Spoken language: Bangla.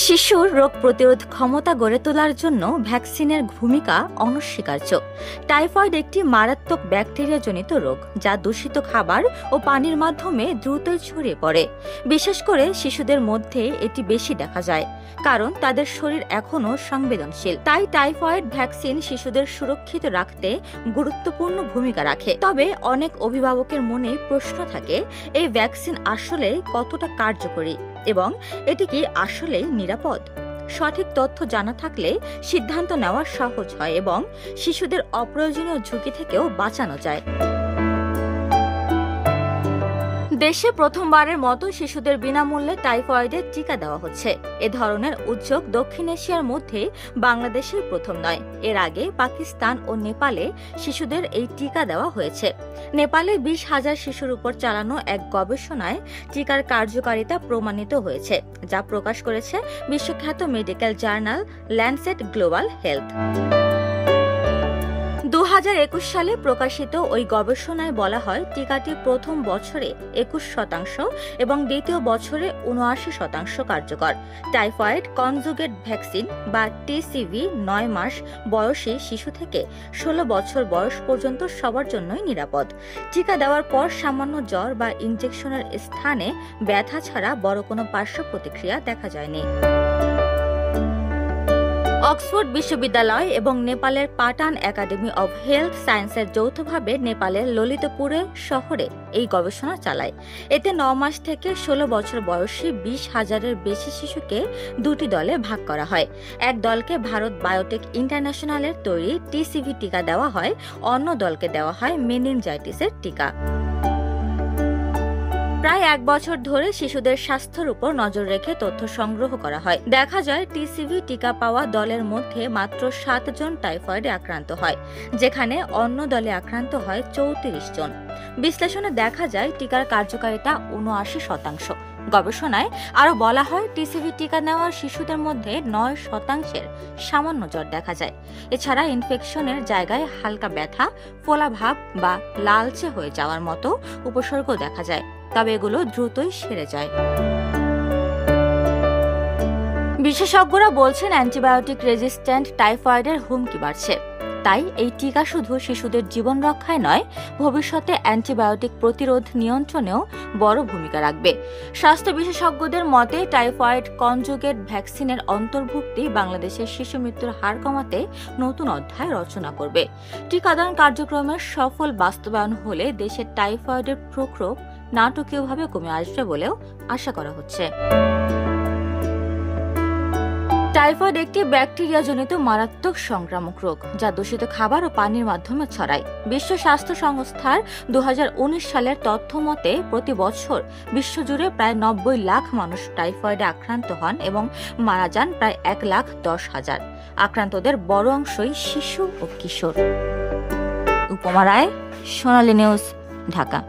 শিশুর রোগ প্রতিরোধ ক্ষমতা গড়ে তোলার জন্য ভ্যাকসিনের ভূমিকা অনস্বীকার্য। টাইফয়েড একটি মারাত্মক ব্যাকটেরিয়াজনিত রোগ যা দূষিত খাবার ও পানির মাধ্যমে দ্রুতই ছড়িয়ে পড়ে। বিশেষ করে শিশুদের মধ্যে এটি বেশি দেখা যায়, কারণ তাদের শরীর এখনও সংবেদনশীল। তাই টাইফয়েড ভ্যাকসিন শিশুদের সুরক্ষিত রাখতে গুরুত্বপূর্ণ ভূমিকা রাখে। তবে অনেক অভিভাবকের মনে প্রশ্ন থাকে, এই ভ্যাকসিন আসলে কতটা কার্যকরী এবং এটি কি আসলেই নিরাপদ? সঠিক তথ্য জানা থাকলে সিদ্ধান্ত নেওয়া সহজ হয় এবং শিশুদের অপ্রয়োজনীয় ঝুঁকি থেকেও বাঁচানো যায়। দেশে প্রথমবারের মতো শিশুদের বিনামূল্যে টাইফয়েডের টিকা দেওয়া হচ্ছে। এ ধরনের উদ্যোগ দক্ষিণ এশিয়ার মধ্যে বাংলাদেশের প্রথম নয়। এর আগে পাকিস্তান ও নেপালে শিশুদের এই টিকা দেওয়া হয়েছে। নেপালে 20,000 শিশুর উপর চালানো এক গবেষণায় টিকার কার্যকারিতা প্রমাণিত হয়েছে, যা প্রকাশ করেছে বিশ্বখ্যাত medical journal Lancet global health. 2021 সালে প্রকাশিত ওই গবেষণায় বলা হয়, টিকাটি প্রথম বছরে 21% এবং দ্বিতীয় বছরে 79% কার্যকর। টাইফয়েড কনজুগেট ভ্যাকসিন বা টিসিভি 9 মাস বয়সী শিশু থেকে 16 বছর বয়স পর্যন্ত সবার জন্যই নিরাপদ। টিকা দেওয়ার পর সামান্য জ্বর বা ইনজেকশনের স্থানে ব্যথা ছাড়া বড় কোনো পার্শ্ব প্রতিক্রিয়া দেখা যায়নি। অক্সফোর্ড বিশ্ববিদ্যালয় এবং নেপালের পাটান একাডেমি অব হেলথ সায়েন্সের যৌথভাবে নেপালের ললিতপুরে শহরে এই গবেষণা চালায়। এতে 9 মাস থেকে 16 বছর বয়সী 20,000-এর বেশি শিশুকে দুটি দলে ভাগ করা হয়। এক দলকে ভারত বায়োটেক ইন্টারন্যাশনালের তৈরি টিসিভি টিকা দেওয়া হয়, অন্য দলকে দেওয়া হয় মেনিনজাইটিসের টিকা। প্রায় 1 বছর ধরে শিশুদের স্বাস্থ্যের উপর নজর রেখে তথ্য সংগ্রহ করা হয়। দেখা যায়, টিসিভি টিকা পাওয়া দলের মধ্যে মাত্র 7 জন টাইফয়েডে আক্রান্ত হয়, যেখানে অন্য দলে আক্রান্ত হয় 34 জন। বিশ্লেষণে দেখা যায়, টিকার কার্যকারিতা 79%। গবেষণায় আরও বলা হয়, টিসিভি টিকা নেওয়া শিশুদের মধ্যে 9%-এর সামান্য জ্বর দেখা যায়। এছাড়া ইনফেকশনের জায়গায় হালকা ব্যথা, ফোলাভাব বা লালচে হয়ে যাওয়ার মতো উপসর্গ দেখা যায়, তবে এগুলো দ্রুতই সেরে যায়। বিশেষজ্ঞরা বলছেন, অ্যান্টিবায়োটিক রেজিস্ট্যান্ট টাইফয়েডের হুমকি বাড়ছে। তাই এই টিকা শুধু শিশুদের জীবন রক্ষায় নয়, ভবিষ্যতে অ্যান্টিবায়োটিক প্রতিরোধ নিয়ন্ত্রণেও বড় ভূমিকা রাখবে। স্বাস্থ্য বিশেষজ্ঞদের মতে, টাইফয়েড কনজুগেট ভ্যাকসিনের অন্তর্ভুক্তি বাংলাদেশের শিশু মৃত্যুর হার কমাতে নতুন অধ্যায় রচনা করবে। টিকাদান কার্যক্রমের সফল বাস্তবায়ন হলে দেশের টাইফয়েডের প্রকোপ নাটকীয়ভাবে কমে আসবে বলেও আশা করা হচ্ছে। টাইফয়েড একটি ব্যাকটেরিয়াজনিত মারাত্মক সংক্রামক রোগ যা দূষিত খাবার ও পানির মাধ্যমে ছড়ায়। বিশ্ব স্বাস্থ্য সংস্থার 2019 সালের তথ্য মতে প্রতি বছর বিশ্বজুড়ে প্রায় 90 লাখ মানুষ টাইফয়েডে আক্রান্ত হন এবং মারা যান প্রায় 1,10,000। আক্রান্তদের বড় অংশই শিশু ও কিশোর। উপমা রায়, সোনালী নিউজ, ঢাকা।